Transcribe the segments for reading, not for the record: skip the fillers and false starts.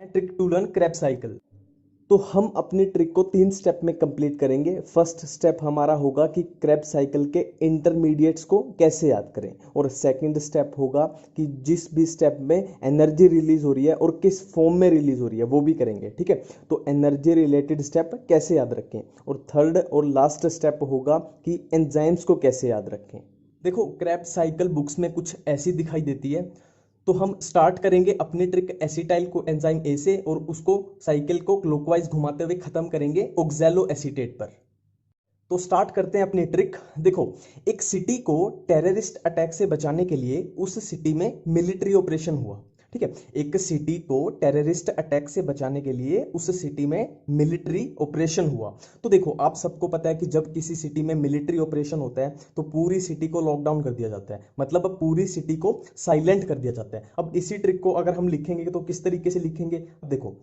Trick to learn Krebs cycle. तो हम अपनी ट्रिक को 3 स्टेप में कंप्लीट करेंगे। फर्स्ट स्टेप हमारा होगा कि क्रैब साइकिल के इंटरमीडिएट्स को कैसे याद करें, और सेकंड स्टेप होगा कि जिस भी स्टेप में एनर्जी रिलीज हो रही है और किस फॉर्म में रिलीज हो रही है वो भी करेंगे। ठीक है, तो एनर्जी रिलेटेड स्टेप कैसे याद रखें, और थर्ड और लास्ट स्टेप होगा कि एंजाइम्स को कैसे याद रखें। देखो, क्रैब साइकिल बुक्स में कुछ ऐसी दिखाई देती है। तो हम स्टार्ट करेंगे अपनी trick acetyl co enzyme A से, और उसको साइकिल को क्लॉकवाइज घुमाते हुए खत्म करेंगे ऑक्सैलो एसीटेट पर। तो स्टार्ट करते हैं अपनी ट्रिक। देखो, एक सिटी को टेररिस्ट अटैक से बचाने के लिए उस सिटी में मिलिट्री ऑपरेशन हुआ। ठीक है, एक सिटी को टेररिस्ट अटैक से बचाने के लिए उस सिटी में मिलिट्री ऑपरेशन हुआ। तो देखो, आप सबको पता है कि जब किसी सिटी में मिलिट्री ऑपरेशन होता है तो पूरी सिटी को लॉकडाउन कर दिया जाता है, मतलब अब पूरी सिटी को साइलेंट कर दिया जाता है। अब इसी ट्रिक को अगर हम लिखेंगे तो किस तरीके से लिखेंगे, देखो,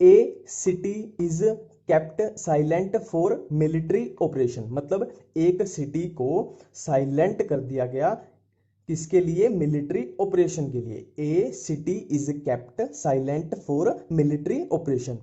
a city is kept silent for military operation, मतलब एक सिटी को साइलेंट कर दिया गया किसके लिए, मिलिट्री ऑपरेशन के लिए। A city is kept silent for military operation.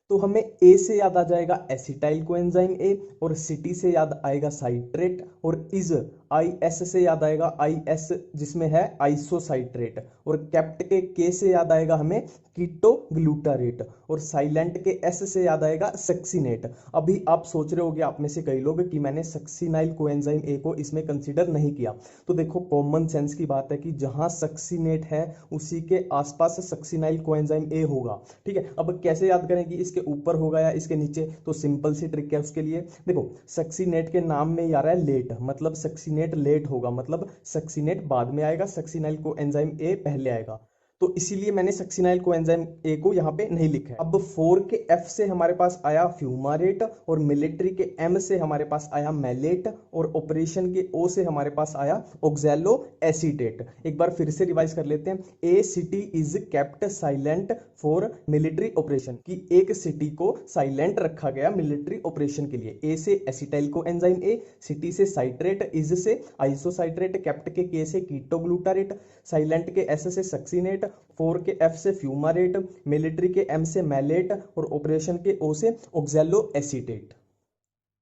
तो हमें ए से याद आ जाएगा एसिटाइल कोएंजाइम ए, और सिटी से याद आएगा साइट्रेट, और इज आई एस से याद आएगा आई एस जिसमें है आइसोसाइट्रेट, और कैप्ट के से याद आएगा हमें कीटोग्लूटारेट, और साइलेंट के एस से याद आएगा सक्सिनेट। अभी आप सोच रहे होंगे आप में से कई लोग कि मैंने सक्सिनाइल कोएंजाइम ए को इसमें कंसीडर नहीं किया। तो देखो, कॉमन सेंस की बात है कि जहां सक्सिनेट है उसी के आसपास सक्सिनाइल कोएंजाइम ए होगा। ठीक है, अब कैसे याद करें कि इसके ऊपर होगा या इसके नीचे, तो सिंपल सी ट्रिक है उसके लिए। देखो, सक्सिनेट के नाम में ही आ रहा है लेट, मतलब सक्सिनेट लेट होगा, मतलब सक्सिनेट बाद में आएगा, सक्सिनाइल को एंजाइम ए पहले आएगा। तो इसीलिए मैंने सक्सिनाइल को एंजाइम ए को यहाँ पे नहीं लिखा है। अब 4 के एफ से हमारे पास आया फ्यूमारेट, और मिलिट्री के एम से हमारे पास आया मैलेट, और ऑपरेशन के ओ से हमारे पास आया ऑक्सैलो एसीटेट। एक बार फिर से रिवाइज कर लेते हैं। A city is kept silent for military operation, कि एक सिटी को साइलेंट रखा गया मिलिट्री ऑपरेशन के लिए। ए से acetyl co enzyme A, city से साइट्रेट, इज से आइसोसाइट्रेट, केप्ट के से कीटोग्लूटारेट, साइलेंट के एस से सक्सिनेट, 4 के एफ से फ्यूमारेट, मिलिट्री के एम से मैलेट, और ऑपरेशन के ओ से ऑक्सैलो एसीटेट।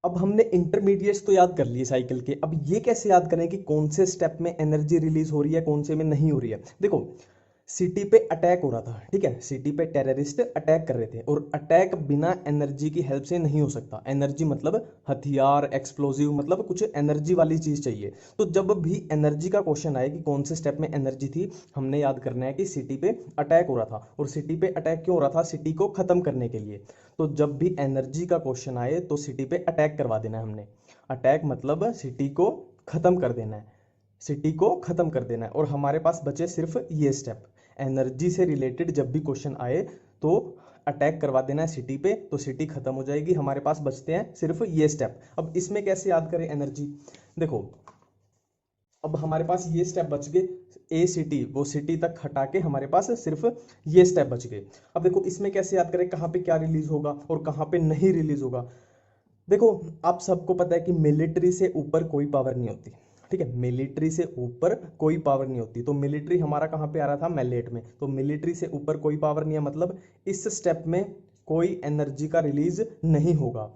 अब हमने इंटरमीडिएट्स तो याद कर लिए साइकिल के। अब ये कैसे याद करें कि कौन से स्टेप में एनर्जी रिलीज हो रही है, कौन से में नहीं हो रही है। देखो, सिटी पे अटैक हो रहा था, ठीक है, सिटी पे टेररिस्ट अटैक कर रहे थे, और अटैक बिना एनर्जी की हेल्प से नहीं हो सकता। एनर्जी मतलब हथियार, एक्सप्लोजिव, मतलब कुछ एनर्जी वाली चीज चाहिए। तो जब भी एनर्जी का क्वेश्चन आए कि कौन से स्टेप में एनर्जी थी, हमने याद करना है कि सिटी पे अटैक हो रहा था, और सिटी पे अटैक क्यों हो रहा था, सिटी को खत्म करने के लिए। तो जब भी एनर्जी का क्वेश्चन आए तो सिटी पे अटैक करवा देना है हमने। अटैक मतलब सिटी को खत्म कर देना है, सिटी को खत्म कर देना है। और हमारे पास बचे सिर्फ ये स्टेप। एनर्जी से रिलेटेड जब भी क्वेश्चन आए तो अटैक करवा देना है सिटी पे, तो सिटी खत्म हो जाएगी। हमारे पास बचते हैं सिर्फ ये स्टेप। अब इसमें कैसे याद करें एनर्जी, देखो, अब हमारे पास ये स्टेप बच गए। ए सिटी, वो सिटी तक हटा के हमारे पास सिर्फ ये स्टेप बच गए। अब देखो, इसमें कैसे याद करें कहाँ पे क्या रिलीज होगा और कहाँ पे नहीं रिलीज होगा। देखो, आप सबको पता है कि मिलिट्री से ऊपर कोई पावर नहीं होती। ठीक है, मिलिट्री से ऊपर कोई पावर नहीं होती। तो मिलिट्री हमारा कहाँ पे आ रहा था, मैलेट में। तो मिलिट्री से ऊपर कोई पावर नहीं है, मतलब इस स्टेप में कोई एनर्जी का रिलीज नहीं होगा।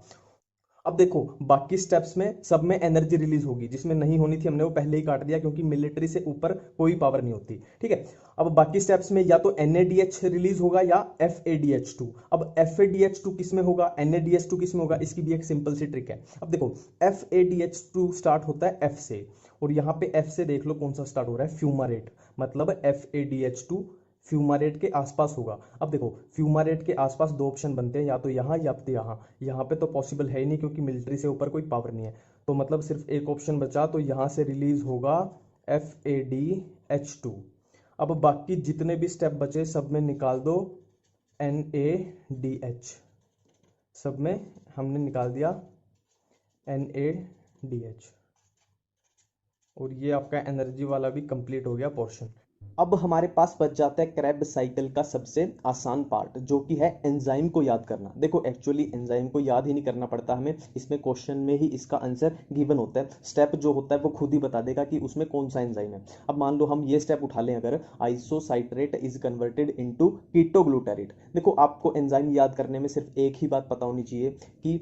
अब देखो, बाकी स्टेप्स में सब में एनर्जी रिलीज होगी, जिसमें नहीं होनी थी हमने वो पहले ही काट दिया, क्योंकि मिलिट्री से ऊपर कोई पावर नहीं होती। ठीक है, अब बाकी स्टेप्स में या तो NADH रिलीज होगा या FADH2। अब FADH2 किस में होगा, NADH2 किस में होगा, इसकी भी एक सिंपल सी ट्रिक है। अब देखो, FADH2 स्टार्ट होता है F से, और यहाँ पे F से देख लो कौन सा स्टार्ट हो रहा है, फ्यूमारेट, मतलब FADH2 फ्यूमारेट के आसपास होगा। अब देखो, फ्यूमारेट के आसपास दो ऑप्शन बनते हैं, या तो यहाँ या तो यहाँ। यहाँ पे तो पॉसिबल है ही नहीं, क्योंकि मिलिट्री से ऊपर कोई पावर नहीं है। तो मतलब सिर्फ एक ऑप्शन बचा, तो यहाँ से रिलीज होगा FADH2। अब बाकी जितने भी स्टेप बचे सब में निकाल दो NADH, सब में हमने निकाल दिया NADH, और ये आपका एनर्जी वाला भी कंप्लीट हो गया पोर्शन। अब हमारे पास बच जाता है क्रैब साइकिल का सबसे आसान पार्ट, जो कि है एंजाइम को याद करना। देखो एक्चुअली एंजाइम को याद ही नहीं करना पड़ता हमें, इसमें क्वेश्चन में ही इसका आंसर गिवन होता है। स्टेप जो होता है वो खुद ही बता देगा कि उसमें कौन सा एंजाइम है। अब मान लो हम ये स्टेप उठा लें, अगर आइसोसाइट्रेट इज कन्वर्टेड इनटू कीटोग्लूटारेट। देखो आपको एंजाइम याद करने में सिर्फ एक ही बात पता होनी चाहिए कि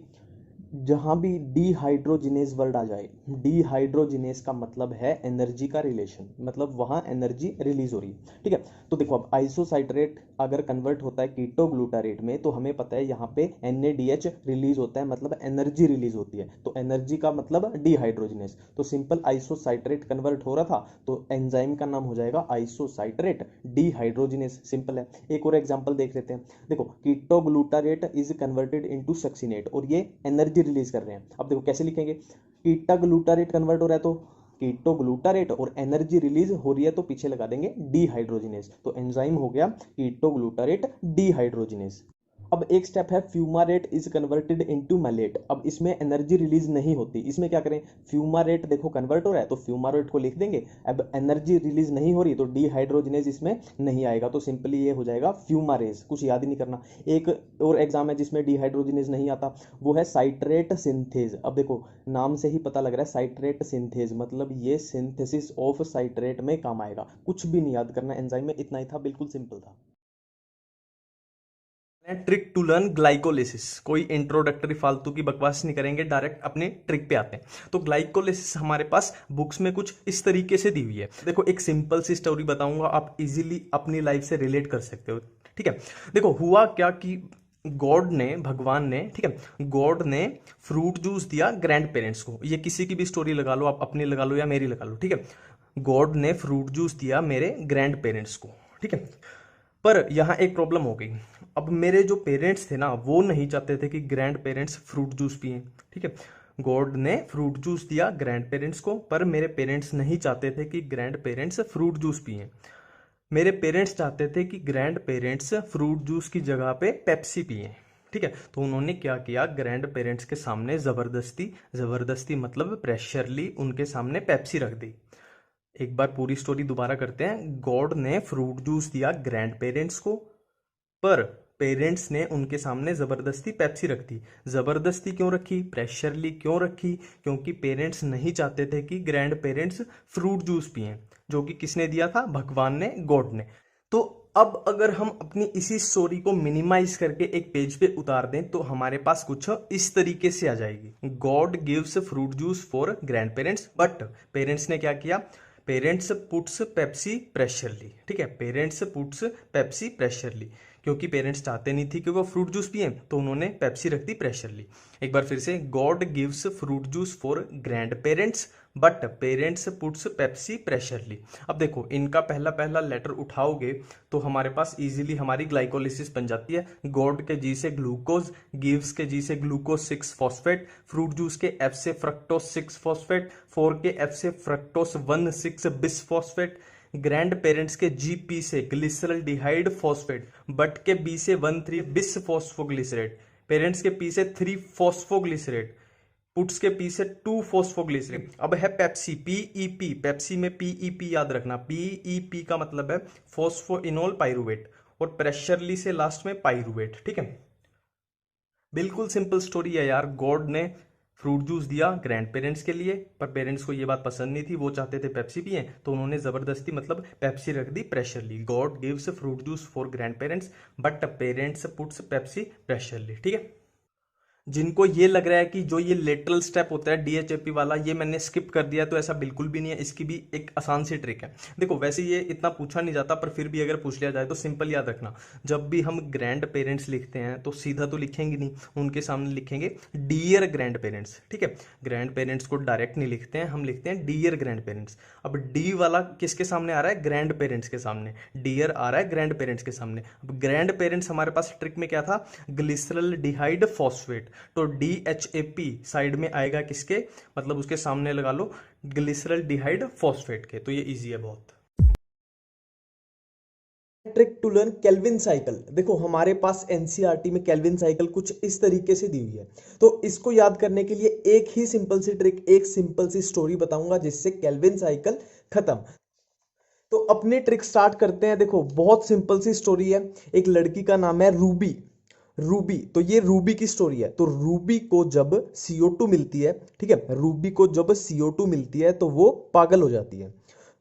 जहां भी डीहाइड्रोजिनेज वर्ड आ जाए, डीहाइड्रोजिनेज का मतलब है एनर्जी का रिलेशन, मतलब वहां एनर्जी रिलीज हो रही है। ठीक है, तो देखो अब आइसोसाइट्रेट अगर कन्वर्ट होता है कीटोग्लूटारेट में, तो हमें पता है यहाँ पे NADH रिलीज होता है, मतलब एनर्जी रिलीज होती है। तो एनर्जी का मतलब डीहाइड्रोजिनेज, तो सिंपल आइसोसाइट्रेट कन्वर्ट हो रहा था तो एंजाइम का नाम हो जाएगा आइसोसाइट्रेट डीहाइड्रोजिनेज। सिंपल है। एक और एग्जांपल देख लेते हैं। देखो ketoglutarate is converted into succinate, और ये एनर्जी रिलीज कर रहे हैं। अब देखो कैसे लिखेंगे, कीटा ग्लूटारेट कन्वर्ट हो रहा है तो कीटो ग्लूटारेट, और एनर्जी रिलीज हो रही है तो पीछे लगा देंगे डीहाइड्रोजिनेज। तो एंजाइम हो गया कीटो ग्लूटारेट डीहाइड्रोजिनेज। अब एक स्टेप है फ्यूमारेट इज कन्वर्टेड इनटू मैलेट। अब इसमें एनर्जी रिलीज नहीं होती, इसमें क्या करें, फ्यूमारेट देखो कन्वर्ट हो रहा है तो फ्यूमारेट को लिख देंगे। अब एनर्जी रिलीज नहीं हो रही तो डीहाइड्रोजिनेज इसमें नहीं आएगा, तो सिंपली ये हो जाएगा फ्यूमारेज। कुछ याद ही नहीं करना। एक और एग्जाम है जिसमें डीहाइड्रोजिनेज नहीं आता, वो है साइट्रेट सिंथेज। अब देखो नाम से ही पता लग रहा है साइट्रेट सिंथेज, मतलब ये सिंथेसिस ऑफ साइट्रेट में काम आएगा। कुछ भी नहीं याद करना एंजाइम में, इतना ही था, बिल्कुल सिंपल था। Trick to learn glycolysis. कोई इंट्रोडक्टरी फालतू की बकवास नहीं करेंगे, डायरेक्ट अपने ट्रिक पे आते हैं। तो ग्लाइकोलिसिस हमारे पास बुक्स में कुछ इस तरीके से दी हुई है। देखो एक सिंपल सी स्टोरी बताऊंगा, आप इजीली अपनी लाइफ से रिलेट कर सकते हो। ठीक है, देखो हुआ क्या कि गॉड ने, भगवान ने, ठीक है, गॉड ने फ्रूट जूस दिया ग्रैंड पेरेंट्स को। ये किसी की भी स्टोरी लगा लो, आप अपनी लगा लो या मेरी लगा लो। ठीक है, गॉड ने फ्रूट जूस दिया मेरे ग्रैंड पेरेंट्स को। ठीक है, पर यहाँ एक प्रॉब्लम हो गई। अब मेरे जो पेरेंट्स थे ना, वो नहीं चाहते थे कि ग्रैंड पेरेंट्स फ्रूट जूस पिए। ठीक है, गॉड ने फ्रूट जूस दिया ग्रैंड पेरेंट्स को, पर मेरे पेरेंट्स नहीं चाहते थे कि ग्रैंड पेरेंट्स फ्रूट जूस पिए। मेरे पेरेंट्स चाहते थे कि ग्रैंड पेरेंट्स फ्रूट जूस की जगह पे पेप्सी पिए। ठीक है, तो उन्होंने क्या किया, ग्रैंड पेरेंट्स के सामने जबरदस्ती, जबरदस्ती मतलब प्रेशरली उनके सामने पेप्सी रख दी। एक बार पूरी स्टोरी दोबारा करते हैं। गॉड ने फ्रूट जूस दिया ग्रैंड पेरेंट्स को, पर पेरेंट्स ने उनके सामने जबरदस्ती पेप्सी रख दी। जबरदस्ती क्यों रखी, प्रेशरली क्यों रखी, क्योंकि पेरेंट्स नहीं चाहते थे कि ग्रैंड पेरेंट्स फ्रूट जूस पिए, जो कि किसने दिया था, भगवान ने, गॉड ने। तो अब अगर हम अपनी इसी स्टोरी को मिनिमाइज करके एक पेज पे उतार दें तो हमारे पास कुछ इस तरीके से आ जाएगी। God gives fruit juice for grand parents, but parents ने क्या किया, पेरेंट्स पुट्स पेप्सी प्रेशरली। ठीक है, पेरेंट्स पुट्स पेप्सी प्रेशरली, क्योंकि पेरेंट्स चाहते नहीं थी कि वो फ्रूट जूस पिए, तो उन्होंने पेप्सी रख दी प्रेशरली। एक बार फिर से, God gives fruit juice for grand parents but parents puts Pepsi pressurely. अब देखो इनका पहला पहला लेटर उठाओगे तो हमारे पास इजीली हमारी ग्लाइकोलिसिस बन जाती है। गॉड के जी से ग्लूकोज, गिव्स के जी से ग्लूकोज 6 फॉस्फेट, फ्रूट जूस के एफ से फ्रक्टोज 6 फॉस्फेट, 4 के एफ से fructose 1,6 bis phosphate, grand parents के GP से ग्लिसरल डिहाइड फॉस्फेट, बट के B से 1,3 बिस फॉस्फोग्लिसरेट, पेरेंट्स के P से 3 फॉस्फोग्लिसरेट, पुट्स के P से 2 फॉस्फोग्लिसरेट। अब है पेप्सी, PEP, पेप्सी में PEP याद रखना, PEP का मतलब है फॉस्फोइनोल पाइरुवेट, और प्रेशरली से लास्ट में पाइरुवेट। ठीक है, बिल्कुल सिंपल स्टोरी है यार। गॉड ने फ्रूट जूस दिया ग्रैंड पेरेंट्स के लिए, पर पेरेंट्स को ये बात पसंद नहीं थी, वो चाहते थे पेप्सी पिए, तो उन्होंने जबरदस्ती मतलब पेप्सी रख दी pressurely. God gives fruit juice for grand parents but parents puts Pepsi pressurely. ठीक है, जिनको ये लग रहा है कि जो ये लेटरल स्टेप होता है DHAP वाला, ये मैंने स्किप कर दिया, तो ऐसा बिल्कुल भी नहीं है। इसकी भी एक आसान सी ट्रिक है। देखो वैसे ये इतना पूछा नहीं जाता, पर फिर भी अगर पूछ लिया जाए तो सिंपल याद रखना, जब भी हम ग्रैंड पेरेंट्स लिखते हैं तो सीधा तो लिखेंगे नहीं, उनके सामने लिखेंगे डियर ग्रैंड पेरेंट्स। ठीक है, ग्रैंड पेरेंट्स को डायरेक्ट नहीं लिखते हैं, हम लिखते हैं डियर ग्रैंड पेरेंट्स। अब डी वाला किसके सामने आ रहा है, ग्रैंड पेरेंट्स के सामने, डियर आ रहा है ग्रैंड पेरेंट्स के सामने। अब ग्रैंड पेरेंट्स हमारे पास ट्रिक में क्या था, ग्लिसरल डिहाइड फॉस्फेट, तो DHAP साइड में आएगा किसके, मतलब उसके सामने लगा लो ग्लिसरल डिहाइड फॉस्फेट के। तो ये इजी है बहुत। Trick to learn Calvin cycle. देखो हमारे पास NCERT में केल्विन साइकिल कुछ इस तरीके से दी हुई है, तो इसको याद करने के लिए एक ही सिंपल सी ट्रिक, एक सिंपल सी स्टोरी बताऊंगा जिससे केल्विन साइकिल खत्म। तो अपनी ट्रिक स्टार्ट करते हैं। देखो बहुत सिंपल सी स्टोरी है। एक लड़की का नाम है रूबी। रूबी, तो ये रूबी की स्टोरी है। तो रूबी को जब CO2 मिलती है, ठीक है, रूबी को जब CO2 मिलती है तो वो पागल हो जाती है।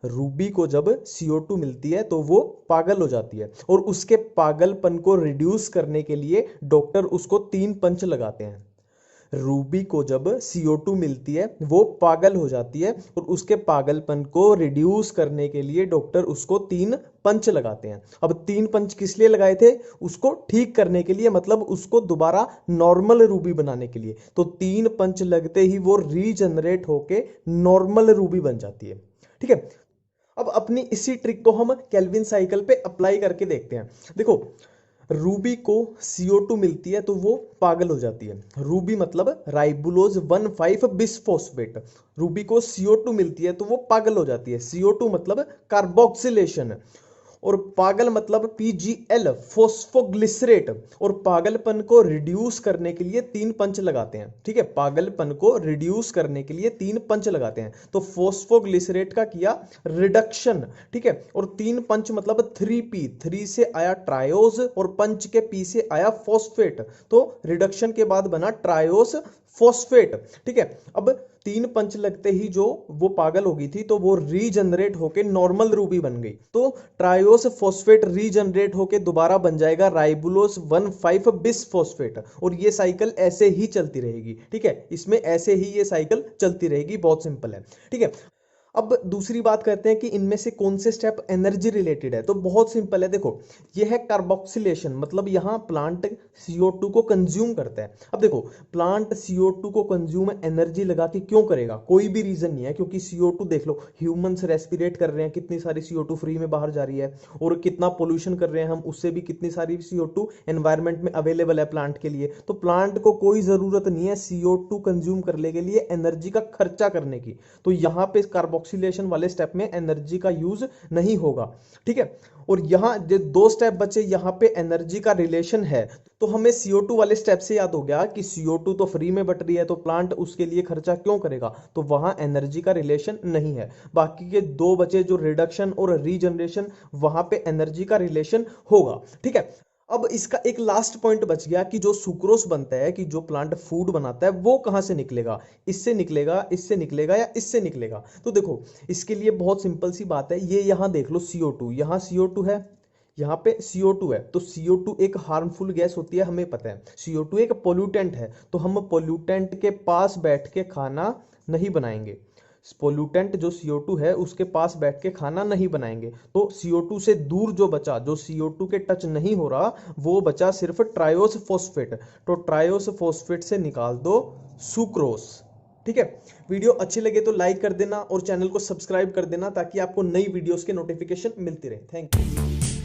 रूबी को जब CO2 मिलती है तो वो पागल हो जाती है, और उसके पागलपन को रिड्यूस करने के लिए डॉक्टर उसको 3 पंच लगाते हैं। रूबी को जब CO2 मिलती है वो पागल हो जाती है, और उसके पागलपन को रिड्यूस करने के लिए डॉक्टर उसको 3 पंच लगाते हैं। अब 3 पंच किस लिए लगाए थे? उसको ठीक करने के लिए, मतलब उसको दोबारा नॉर्मल रूबी बनाने के लिए। तो 3 पंच लगते ही वो रीजनरेट होके नॉर्मल रूबी बन जाती है। ठीक है, अब अपनी इसी ट्रिक को हम केल्विन साइकिल पे अप्लाई करके देखते हैं। देखो, रूबी को CO2 मिलती है तो वो पागल हो जाती है। रूबी मतलब राइबुलोज 1,5 बिसफॉस्फेट। रूबी को CO2 मिलती है तो वो पागल हो जाती है। CO2 मतलब कार्बोक्सिलेशन, और पागल मतलब PGL फोस्फोग्लिसरेट। और पागलपन को रिड्यूस करने के लिए 3 पंच लगाते हैं। ठीक है, पागलपन को रिड्यूस करने के लिए 3 पंच लगाते हैं। तो फोस्फोग्लिसरेट का किया रिडक्शन, ठीक है, और 3 पंच मतलब 3P, 3 से आया ट्रायोज और पंच के P से आया फॉस्फेट, तो रिडक्शन के बाद बना ट्रायोस फॉस्फेट। ठीक है, अब 3 पंच लगते ही जो वो पागल हो गई थी तो वो रीजनरेट होके नॉर्मल रूबी बन गई। तो ट्रायोस फॉस्फेट रीजनरेट होके दोबारा बन जाएगा राइबुलोस 1,5 बिसफॉस्फेट, और ये साइकिल ऐसे ही चलती रहेगी। ठीक है, इसमें ऐसे ही ये साइकिल चलती रहेगी, बहुत सिंपल है। ठीक है, अब दूसरी बात करते हैं कि इनमें से कौन से स्टेप एनर्जी रिलेटेड है। तो बहुत सिंपल है। देखो, ये है कार्बोक्सिलेशन, मतलब यहां प्लांट CO2 को कंज्यूम करता है। अब देखो, प्लांट CO2 को कंज्यूम एनर्जी लगा के क्यों करेगा? कोई भी रीजन नहीं है, क्योंकि CO2 देख लो, ह्यूमंस रेस्पिरेट कर रहे हैं, कितनी सारी CO2 फ्री में बाहर जा रही है, और कितना पोल्यूशन कर रहे हैं हम, उससे भी कितनी सारी CO2 एनवायरमेंट में अवेलेबल है प्लांट के लिए। तो प्लांट को कोई जरूरत नहीं है CO2 कंज्यूम करने के लिए एनर्जी का खर्चा करने की। तो यहां पे कार्बोक्सिलेशन वाले स्टेप में एनर्जी का यूज नहीं होगा। ठीक है, और यहां जो 2 स्टेप बचे, यहां पे एनर्जी का रिलेशन है। तो हमें CO2 वाले स्टेप से याद हो गया कि CO2 तो फ्री में बट रही है, तो प्लांट उसके लिए खर्चा क्यों करेगा? तो वहां एनर्जी का रिलेशन नहीं है। बाकी के 2 बचे जो रिडक्शन और रीजनरेशन, वहां पे एनर्जी का रिलेशन होगा। ठीक है, अब इसका एक लास्ट पॉइंट बच गया कि जो सुक्रोस बनता है, कि जो प्लांट फूड बनाता है, वो कहां से निकलेगा? इससे निकलेगा, इससे निकलेगा, या इससे निकलेगा? तो देखो, इसके लिए बहुत सिंपल सी बात है। ये यहां देख लो CO2, यहां CO2 है, यहाँ पे CO2 है। तो CO2 एक हार्मफुल गैस होती है, हमें पता है। CO2 एक पोल्यूटेंट है, तो हम पोल्यूटेंट के पास बैठ के खाना नहीं बनाएंगे। पोल्यूटेंट जो CO2 है उसके पास बैठ के खाना नहीं बनाएंगे। तो CO2 से दूर जो बचा, जो CO2 के टच नहीं हो रहा, वो बचा सिर्फ ट्रायोस फॉस्फेट। तो ट्रायोस फॉस्फेट से निकाल दो सुक्रोस। ठीक है, वीडियो अच्छी लगे तो लाइक कर देना और चैनल को सब्सक्राइब कर देना, ताकि आपको नई वीडियोस के नोटिफिकेशन मिलती रहे। Thank you.